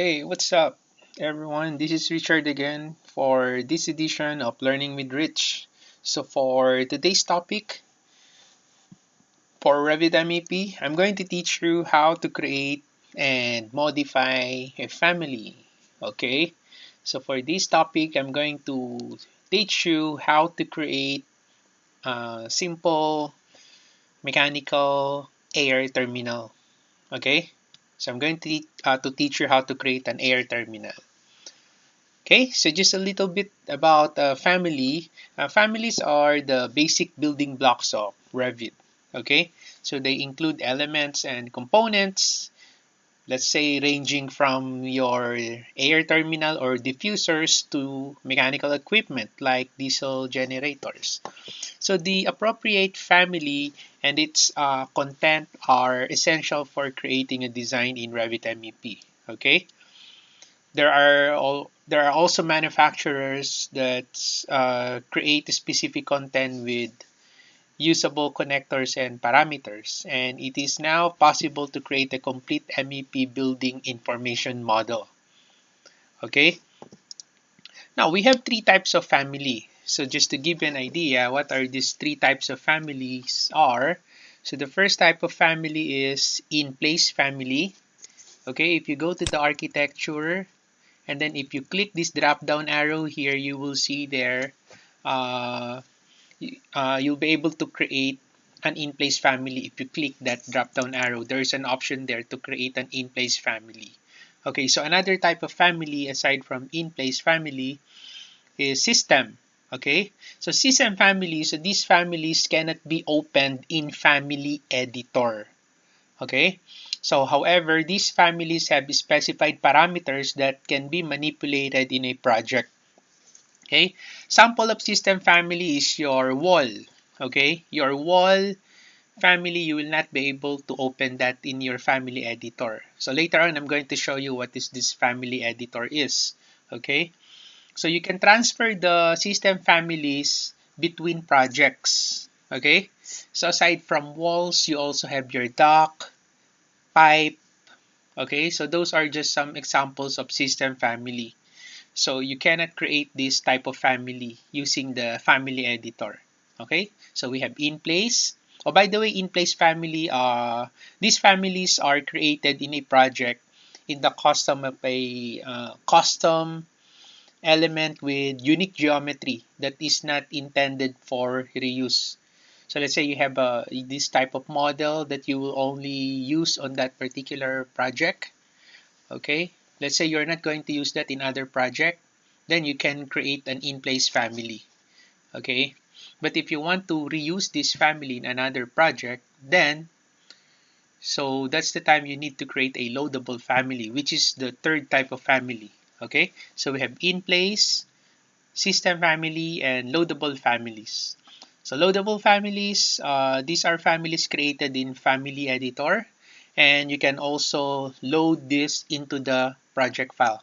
Hey, what's up, everyone? This is Richard again for this edition of Learning with Rich. So, for today's topic, for Revit MEP, I'm going to teach you how to create and modify a family. Okay, so for this topic, I'm going to teach you how to create a simple mechanical air terminal. Okay, so I'm going to teach you how to create an air terminal. Okay, so just a little bit about family. Families are the basic building blocks of Revit. Okay, so they include elements and components, let's say ranging from your air terminal or diffusers to mechanical equipment like diesel generators. So the appropriate family and its content are essential for creating a design in Revit MEP. Okay, there are also manufacturers that create specific content with usable connectors and parameters, and it is now possible to create a complete MEP building information model. Okay, now we have three types of family. So just to give you an idea, what are these three types of families are? So the first type of family is in place family. Okay, if you go to the architecture, and then if you click this drop down arrow here, you will see there uh, you'll be able to create an in-place family. If you click that drop down arrow, there's an option there to create an in-place family. Okay, so another type of family aside from in-place family is system. Okay, so system families, so these families cannot be opened in family editor. Okay, so however, these families have specified parameters that can be manipulated in a project. Okay, sample of system family is your wall. Okay, your wall family, you will not be able to open that in your family editor. So later on, I'm going to show you what is this family editor is. Okay, so you can transfer the system families between projects. Okay, so aside from walls, you also have your dock, pipe. Okay, so those are just some examples of system family. So you cannot create this type of family using the family editor. Okay, so we have in place. Oh, by the way, in place family, these families are created in a project in the custom of a custom element with unique geometry that is not intended for reuse. So let's say you have this type of model that you will only use on that particular project. Okay, let's say you're not going to use that in other project, then you can create an in-place family. Okay, but if you want to reuse this family in another project, then so that's the time you need to create a loadable family, which is the third type of family. Okay, so we have in-place, system family, and loadable families. So loadable families, these are families created in family editor, and you can also load this into the project file.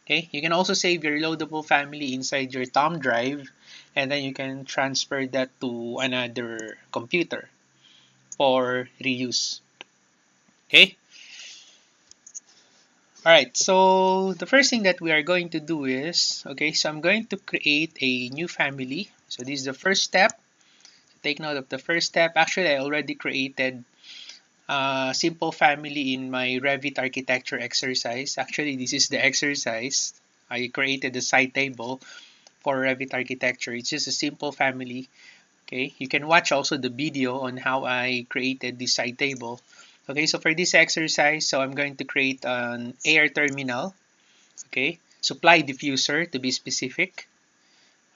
Okay, you can also save your loadable family inside your thumb drive, and then you can transfer that to another computer for reuse. Okay, all right, so the first thing that we are going to do is, okay, so I'm going to create a new family. So this is the first step. Take note of the first step. Actually, I already created a simple family in my Revit architecture exercise. Actually, this is the exercise. I created the side table for Revit architecture. It's just a simple family. Okay, you can watch also the video on how I created this side table. Okay, so for this exercise, so I'm going to create an air terminal. Okay, supply diffuser to be specific.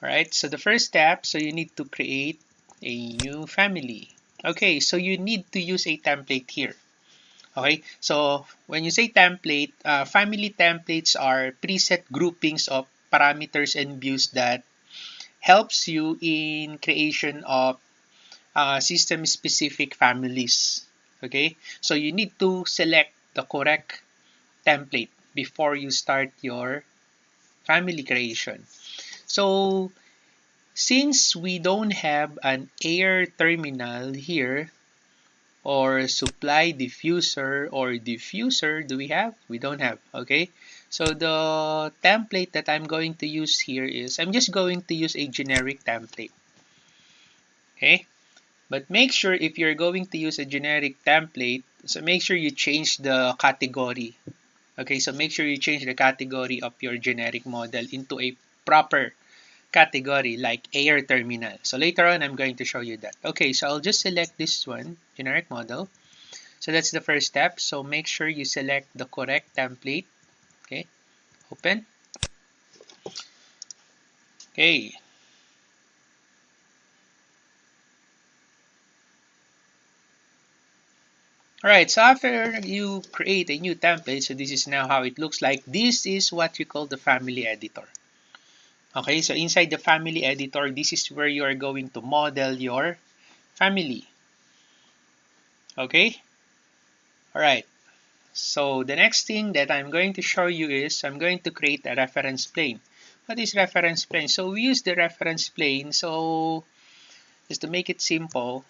All right, so the first step, so you need to create a new family. Okay, so you need to use a template here. Okay, so when you say template, family templates are preset groupings of parameters and views that helps you in creation of system specific families. Okay, so you need to select the correct template before you start your family creation. So since we don't have an air terminal here, or supply diffuser or diffuser, do we have? We don't have. Okay, So the template that I'm going to use here is, I'm just going to use a generic template. Okay, but make sure if you're going to use a generic template, so make sure you change the category. Okay, so make sure you change the category of your generic model into a proper category like air terminal. So later on, I'm going to show you that. Okay, so I'll just select this one, generic model. So that's the first step. So make sure you select the correct template. Okay, open. Okay. Alright, so after you create a new template, so this is now how it looks like. This is what you call the family editor. Okay, so inside the family editor, this is where you are going to model your family. Okay, alright. So the next thing that I'm going to show you is I'm going to create a reference plane. What is reference plane? So we use the reference plane. So just to make it simple,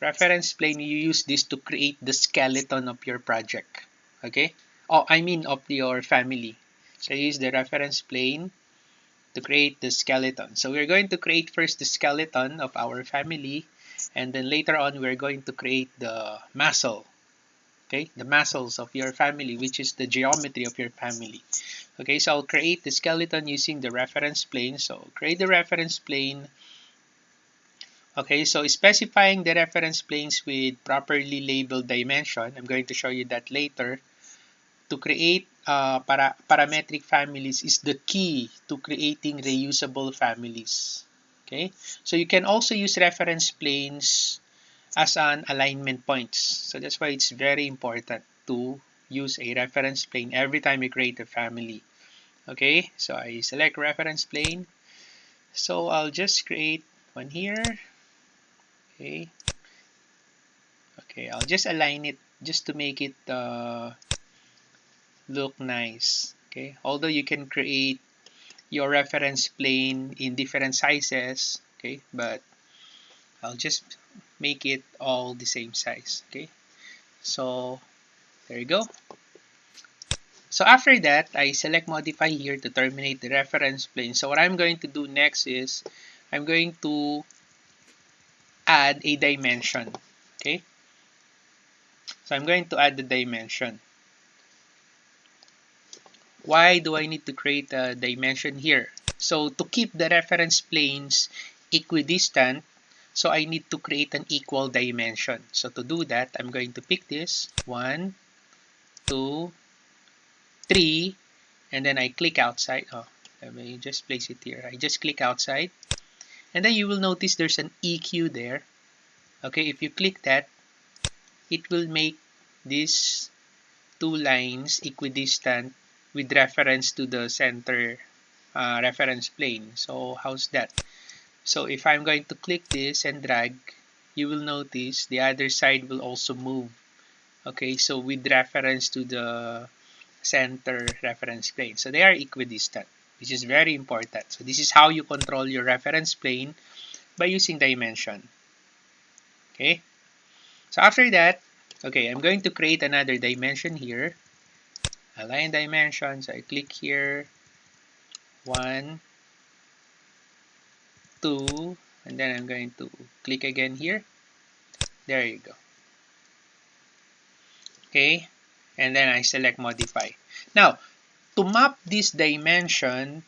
reference plane, you use this to create the skeleton of your project. Okay? Oh, I mean of your family. So use the reference plane to create the skeleton. So we're going to create first the skeleton of our family, and then later on we're going to create the muscle. Okay, the muscles of your family, which is the geometry of your family. Okay, so I'll create the skeleton using the reference plane. So create the reference plane. Okay, so specifying the reference planes with properly labeled dimension, I'm going to show you that later. To create parametric families is the key to creating reusable families. Okay, so you can also use reference planes as an alignment points. So that's why it's very important to use a reference plane every time you create a family. Okay, so I select reference plane. So I'll just create one here. Okay, okay, I'll just align it just to make it look nice. Okay, although you can create your reference plane in different sizes. Okay, but I'll just make it all the same size. Okay, so there you go. So after that, I select modify here to terminate the reference plane. So what I'm going to do next is I'm going to add a dimension. Okay, so I'm going to add the dimension. Why do I need to create a dimension here? So to keep the reference planes equidistant, so I need to create an equal dimension. So to do that, I'm going to pick this 1, 2, 3, and then I click outside. Oh, let me just place it here. I just click outside, and then you will notice there's an EQ there. Okay, if you click that, it will make these two lines equidistant with reference to the center reference plane. So how's that? So if I'm going to click this and drag, you will notice the other side will also move. Okay, so with reference to the center reference plane. So they are equidistant, which is very important. So this is how you control your reference plane by using dimension. Okay, so after that, okay, I'm going to create another dimension here. Align dimensions. I click here. 1, 2, and then I'm going to click again here. There you go. Okay, and then I select modify. Now, to map this dimension,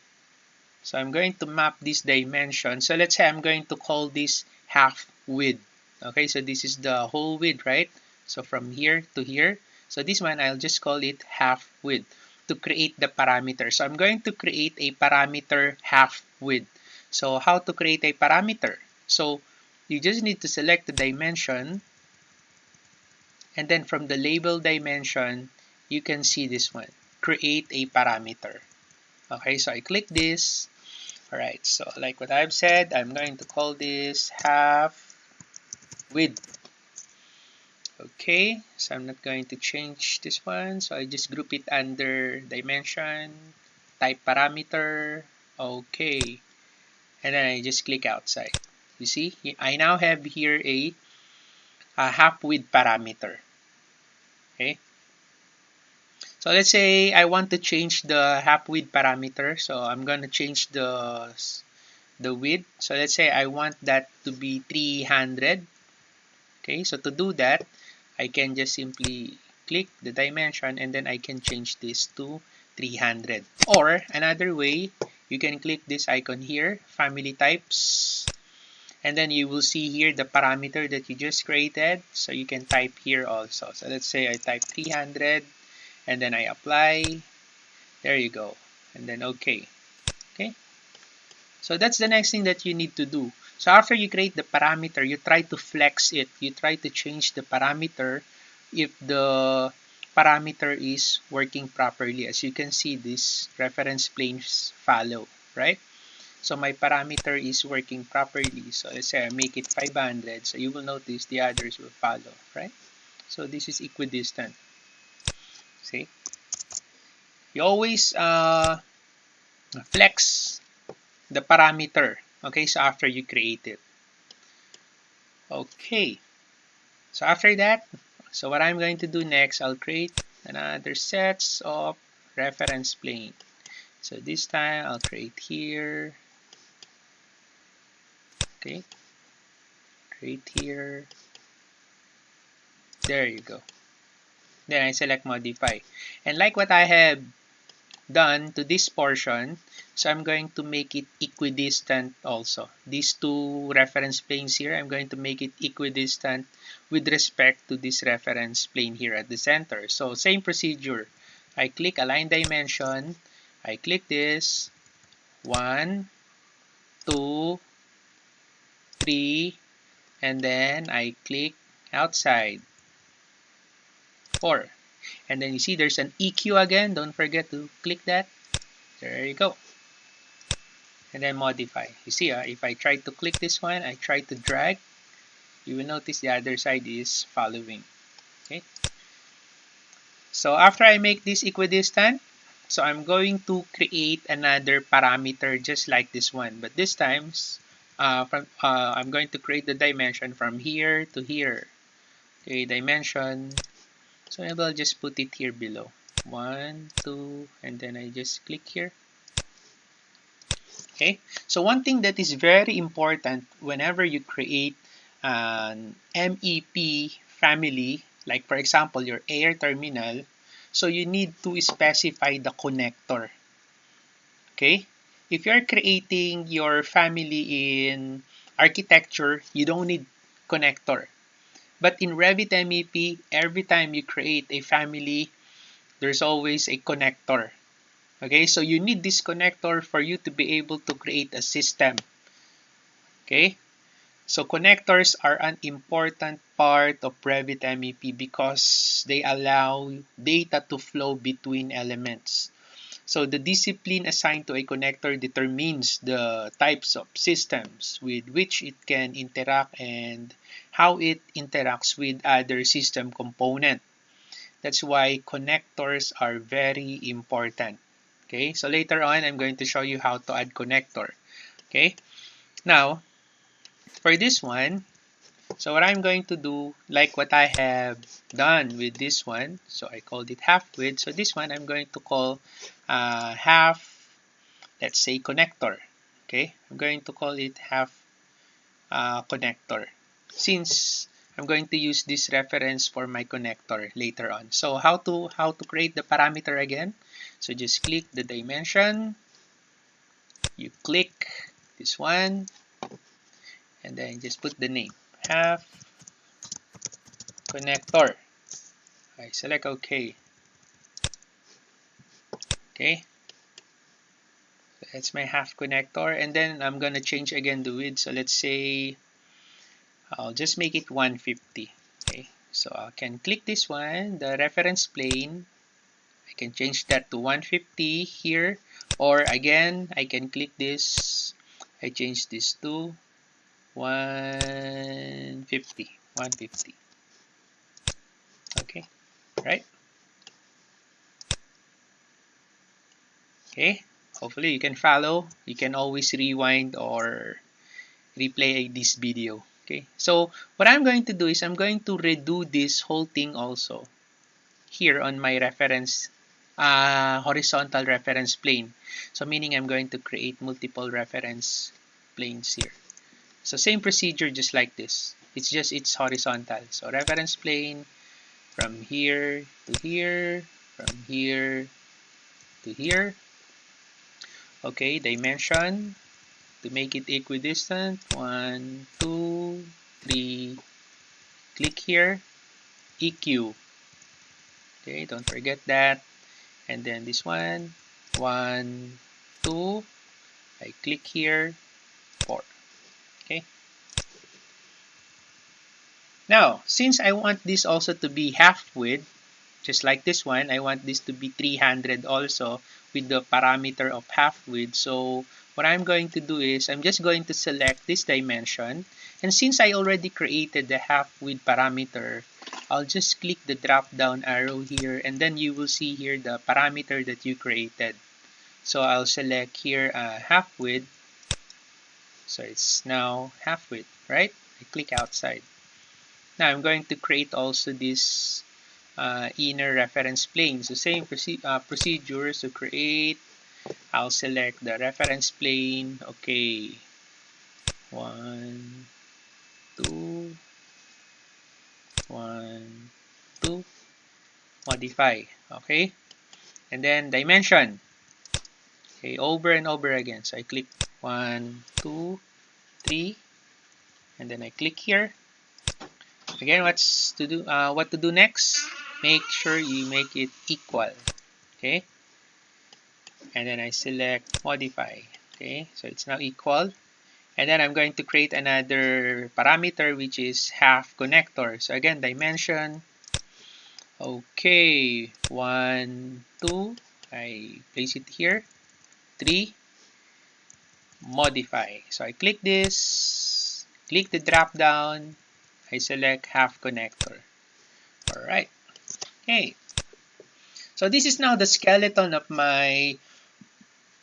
so I'm going to map this dimension. So let's say I'm going to call this half width. Okay, so this is the whole width, right? So from here to here. So this one, I'll just call it half width to create the parameter. So I'm going to create a parameter half width. So how to create a parameter? So you just need to select the dimension, and then from the label dimension, you can see this one, create a parameter. Okay, so I click this. All right, so like what I've said, I'm going to call this half width. Okay, so I'm not going to change this one. So I just group it under dimension, type parameter. Okay, and then I just click outside. You see, I now have here a half width parameter. Okay, So let's say I want to change the half width parameter. So I'm going to change the width. So let's say I want that to be 300. Okay, so to do that, I can just simply click the dimension and then I can change this to 300. Or another way, you can click this icon here, family types, and then you will see here the parameter that you just created. So you can type here also. So let's say I type 300 and then I apply. There you go. And then okay. Okay. So that's the next thing that you need to do. So after you create the parameter, you try to flex it. You try to change the parameter if the parameter is working properly. As you can see, these reference planes follow, right? So my parameter is working properly. So let's say I make it 500. So you will notice the others will follow, right? So this is equidistant. See? You always flex the parameter. Okay, so after you create it. Okay, so after that, so what I'm going to do next, I'll create another sets of reference plane. So this time I'll create here. Okay, create here. There you go. Then I select modify. And like what I have done to this portion, so I'm going to make it equidistant also. These two reference planes here, I'm going to make it equidistant with respect to this reference plane here at the center. So same procedure. I click align dimension, I click this, 1, 2, 3, and then I click outside, 4. And then you see there's an EQ again, don't forget to click that. There you go. And then modify. You see, if I try to click this one, I try to drag, you will notice the other side is following. Okay. So after I make this equidistant, so I'm going to create another parameter just like this one, but this time I'm going to create the dimension from here to here. Okay, dimension. So I will just put it here below. 1, 2, and then I just click here. Okay, so one thing that is very important whenever you create an MEP family, like for example your air terminal, so you need to specify the connector. Okay, if you're creating your family in architecture, you don't need connector. But in Revit MEP, every time you create a family, there's always a connector. Okay, so you need this connector for you to be able to create a system. Okay, so connectors are an important part of Revit MEP because they allow data to flow between elements. So the discipline assigned to a connector determines the types of systems with which it can interact and how it interacts with other system components. That's why connectors are very important. Okay, so later on, I'm going to show you how to add connector. Okay, now, for this one, so what I'm going to do, like what I have done with this one, so I called it half width. So this one, I'm going to call half, let's say, connector. Okay, I'm going to call it half connector, since I'm going to use this reference for my connector later on. So how to create the parameter again? So just click the dimension, you click this one, and then just put the name half connector. I select OK. Okay, that's my half connector, and then I'm gonna change again the width. So let's say I'll just make it 150. Okay, so I can click this one, the reference plane. I can change that to 150 here, or again I can click this. I change this to 150. 150. Okay, right? Okay, hopefully you can follow. You can always rewind or replay this video. Okay, so what I'm going to do is I'm going to redo this whole thing also here on my reference horizontal reference plane. So meaning I'm going to create multiple reference planes here. So same procedure just like this. It's just it's horizontal. So reference plane from here to here, from here to here. Okay, dimension to make it equidistant. 1, 2, 3. Click here. EQ. Okay, don't forget that. And then this one. 1, 2. I click here. 4. Okay. Now, since I want this also to be half width, just like this one, I want this to be 300 also with the parameter of half width. So what I'm going to do is I'm just going to select this dimension. And since I already created the half width parameter, I'll just click the drop down arrow here, and then you will see here the parameter that you created. So I'll select here half width. So it's now half width, right? I click outside. Now I'm going to create also this inner reference plane. So same procedures to create. I'll select the reference plane. Okay, 1, 2, 1, 2. Modify. Okay, and then dimension. Okay, over and over again. So I click 1, 2, 3, and then I click here. Again, what to do next? Make sure you make it equal. Okay, and then I select modify. Okay, so it's now equal. And then I'm going to create another parameter which is half connector. So again, dimension. Okay, 1, 2. I place it here. 3. Modify. So I click this. Click the drop down. I select half connector. Alright. Okay. So this is now the skeleton of my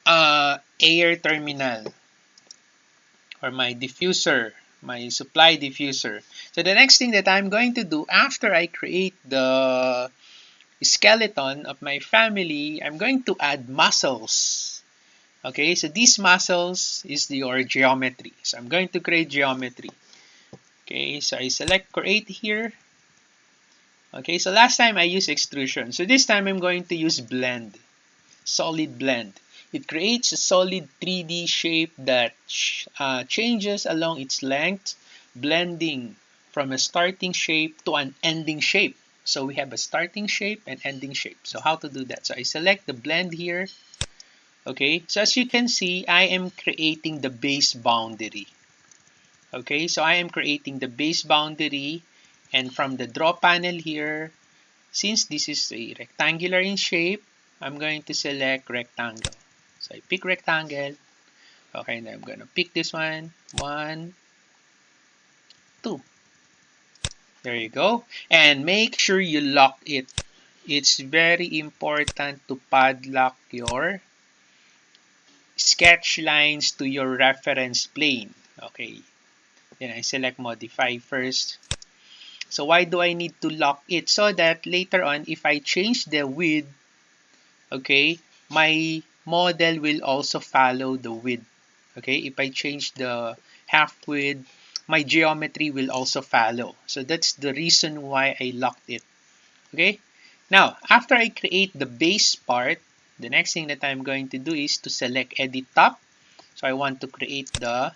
air terminal, or my diffuser, my supply diffuser. So the next thing that I'm going to do after I create the skeleton of my family, I'm going to add muscles. Okay, so these muscles is your geometry. So I'm going to create geometry. Okay, so I select create here. Okay, so last time I used extrusion. So this time I'm going to use blend, solid blend. It creates a solid 3D shape that changes along its length, blending from a starting shape to an ending shape. So we have a starting shape and ending shape. So how to do that? So I select the blend here. Okay, so as you can see, I am creating the base boundary. Okay, so I am creating the base boundary, and from the draw panel here, since this is a rectangular in shape, I'm going to select rectangle. So I pick rectangle. Okay, now I'm going to pick this one. 1, 2. There you go. And make sure you lock it. It's very important to padlock your sketch lines to your reference plane. Okay, then I select modify first. So why do I need to lock it? So that later on, if I change the width, okay, my model will also follow the width. Okay, if I change the half width, my geometry will also follow. So that's the reason why I locked it. Okay, now after I create the base part, the next thing that I'm going to do is to select edit top. So I want to create the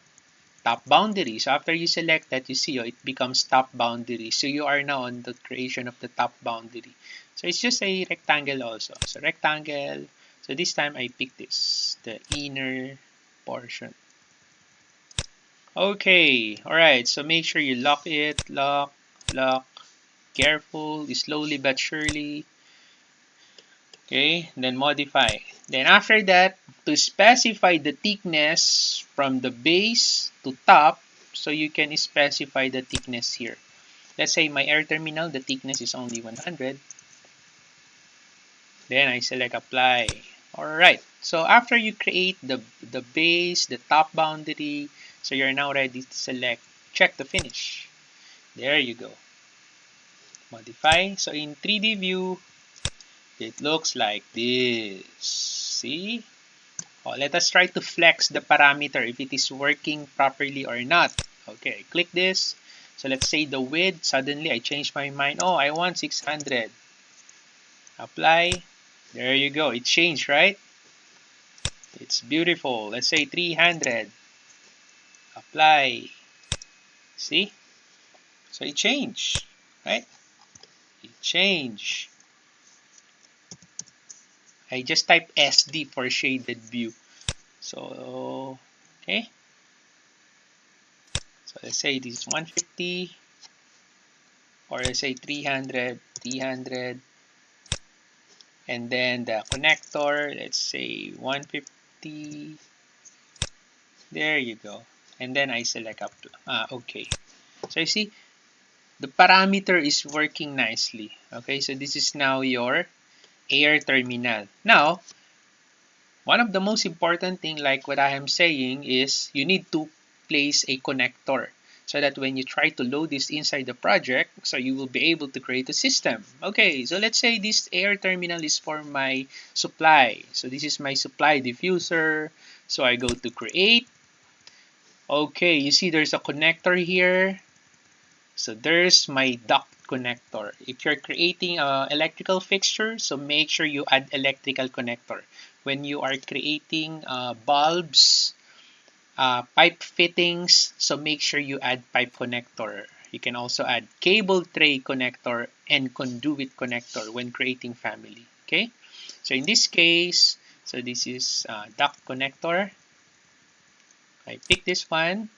top boundary. So after you select that, you see it becomes top boundary. So you are now on the creation of the top boundary. So it's just a rectangle also. So rectangle. So this time I pick this, the inner portion. Okay, alright. So make sure you lock it, lock, lock. Careful, slowly but surely. Okay, then modify. Then after that, to specify the thickness from the base to top, so you can specify the thickness here. Let's say my air terminal, the thickness is only 100. Then I select apply. Alright, so after you create the base, the top boundary, so you're now ready to select, check the finish. There you go. Modify. So in 3D view, It looks like this. See? Oh, let us try to flex the parameter if it is working properly or not. Okay, click this. So let's say the width, suddenly I changed my mind. Oh, I want 600. Apply. There you go. It changed, right? It's beautiful. Let's say 300. Apply. See? So it changed, right? It changed. I just type SD for shaded view. So, okay. So let's say this is 150. Or let's say 300, 300. And then the connector, let's say 150. There you go. And then I select up to, okay. So you see, the parameter is working nicely. Okay, so this is now your air terminal. Now, one of the most important thing, like what I am saying, is you need to place a connector so that when you try to load this inside the project, so you will be able to create a system. Okay, so let's say this air terminal is for my supply. So this is my supply diffuser. So I go to create. Okay, you see there's a connector here. So there's my duct connector. If you're creating an electrical fixture, so make sure you add electrical connector. When you are creating bulbs, pipe fittings, so make sure you add pipe connector. You can also add cable tray connector and conduit connector when creating family. Okay, so in this case, so this is duct connector. I pick this one.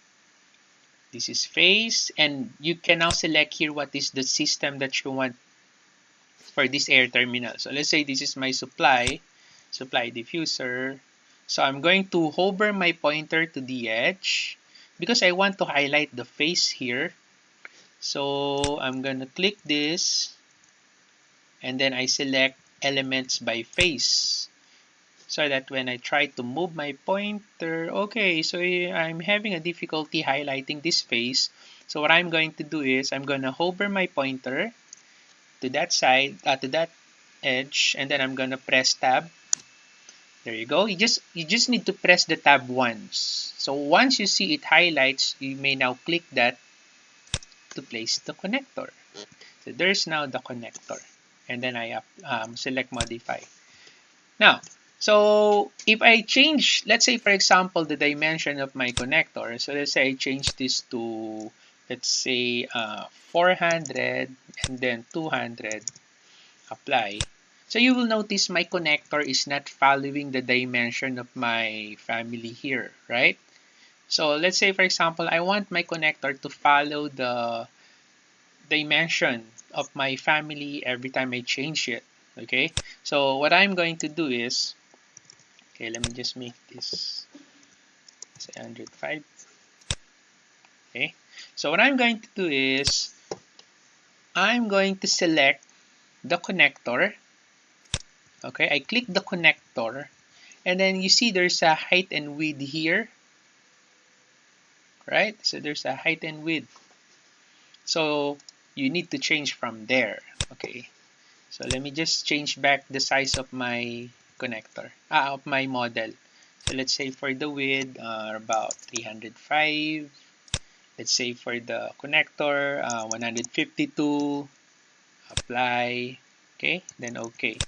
This is phase, and you can now select here what is the system that you want for this air terminal. So let's say this is my supply diffuser. So I'm going to hover my pointer to the edge because I want to highlight the face here. So I'm going to click this and then I select elements by face so that when I try to move my pointer, okay, so I'm having a difficulty highlighting this face. So what I'm going to do is I'm going to hover my pointer to that side, to that edge, and then I'm going to press tab. There you go. You just need to press the tab once. So once you see it highlights, you may now click that to place the connector. So there's now the connector. And then I select modify. Now, so if I change, let's say for example, the dimension of my connector. So let's say I change this to, let's say 400 and then 200. Apply. So you will notice my connector is not following the dimension of my family here, right? So let's say for example, I want my connector to follow the dimension of my family every time I change it. Okay, so what I'm going to do is, okay, let me just make this say 105. Okay, so what I'm going to do is I'm going to select the connector. Okay, I click the connector and then you see there's a height and width here, right? So there's a height and width. So you need to change from there. Okay, so let me just change back the size of my connector, of my model. So let's say for the width, about 305. Let's say for the connector, 152. Apply. Okay, then okay.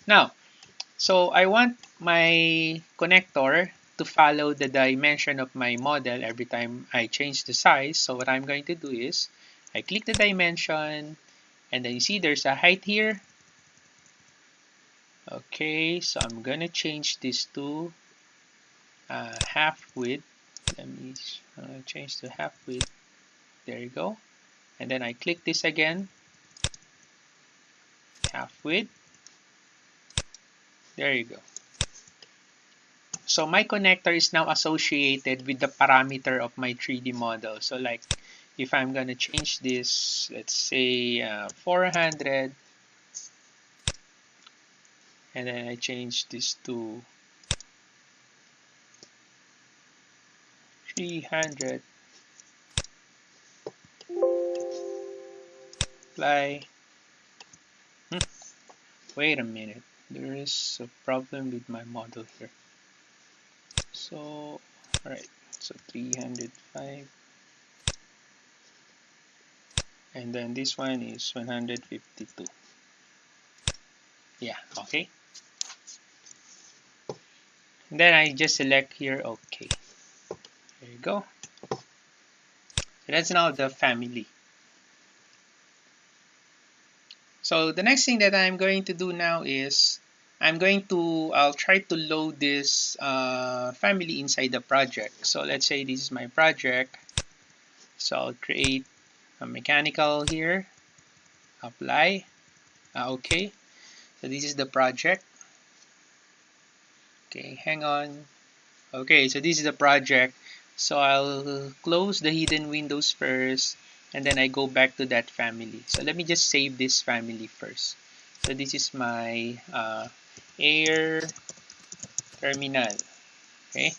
Now, so I want my connector to follow the dimension of my model every time I change the size. So what I'm going to do is I click the dimension and then you see there's a height here. Okay, so I'm gonna change this to half width. Let me change to half width. There you go. And then I click this again. Half width. There you go. So my connector is now associated with the parameter of my 3D model. So like if I'm going to change this, let's say 400, and then I change this to 300, apply. Wait a minute, there is a problem with my model here. So, alright, so 305, and then this one is 152. Yeah, okay. And then I just select here, okay. There you go. So that's now the family. So the next thing that I'm going to do now is I'll try to load this family inside the project. So let's say this is my project. So I'll create a mechanical here, apply, okay. So this is the project. Okay, hang on. Okay, so this is the project. So I'll close the hidden windows first, and then I go back to that family. So let me just save this family first. So this is my air terminal. Okay,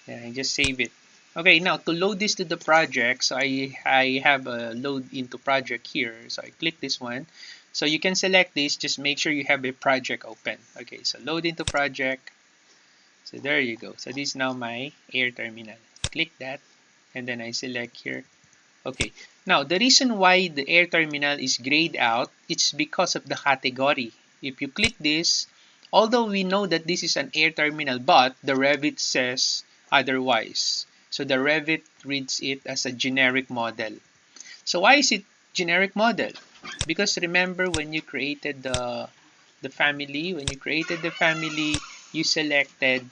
then I just save it. Okay, now to load this to the project, so I have a load into project here. So I click this one. So you can select this, just make sure you have a project open. Okay, so load into project. So there you go. So this is now my air terminal. Click that, and then I select here. Okay, now the reason why the air terminal is grayed out, it's because of the category. If you click this, although we know that this is an air terminal, but the Revit says otherwise. So the Revit reads it as a generic model. So why is it generic model? Because remember when you created the family, you selected,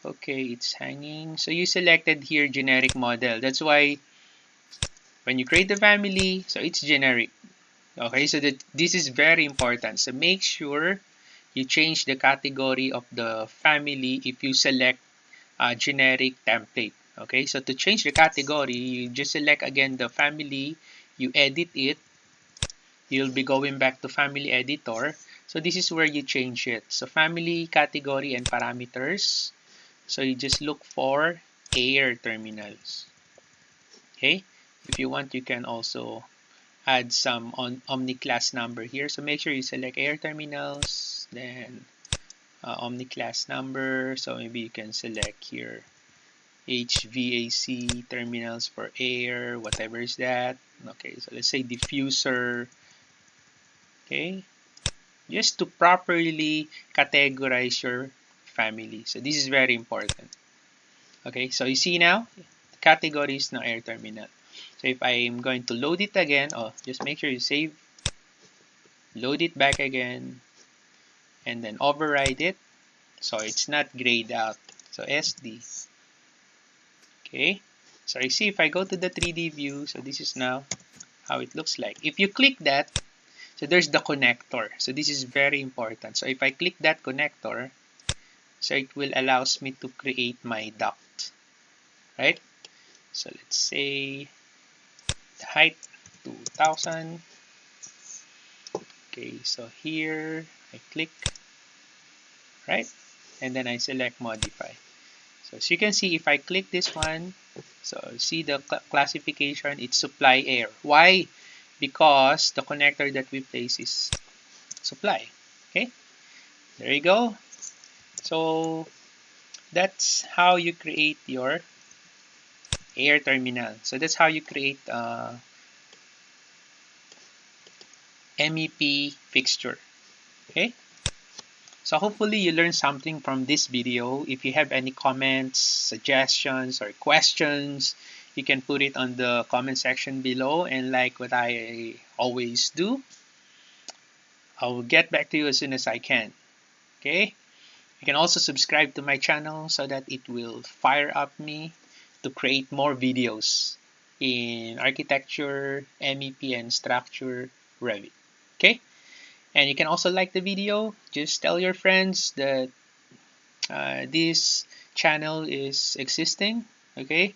okay, it's hanging. So you selected here generic model. That's why when you create the family, so it's generic. Okay, so this is very important. So make sure you change the category of the family if you select a generic template. Okay, so to change the category, you just select again the family, you edit it, you'll be going back to family editor. So this is where you change it. So family, category, and parameters. So you just look for air terminals. Okay, if you want, you can also add some on omni class number here. So make sure you select air terminals, then omni class number. So maybe you can select here HVAC terminals for air, whatever is that. Okay, so let's say diffuser. Okay, just to properly categorize your family. So this is very important. Okay, so you see now, the category is now air terminal. So if I'm going to load it again, just make sure you save, load it back again, and then override it. So it's not grayed out. So SD. Okay, so I see if I go to the 3D view, so this is now how it looks like. If you click that, so there's the connector. So this is very important. So if I click that connector, so it will allows me to create my duct, right? So let's say the height 2000. Okay, so here I click, right? And then I select modify. So as you can see, if I click this one, so see the classification, it's supply air. Why? Because the connector that we place is supply. Okay, there you go. So that's how you create your air terminal. So that's how you create MEP fixture. Okay, so hopefully you learned something from this video. If you have any comments, suggestions, or questions, you can put it on the comment section below. And like what I always do, I will get back to you as soon as I can. Okay, you can also subscribe to my channel so that it will fire up me to create more videos in architecture, MEP, and structure Revit. Okay, and you can also like the video. Just tell your friends that this channel is existing. Okay,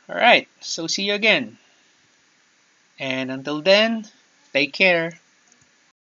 all right, so see you again, and until then, take care.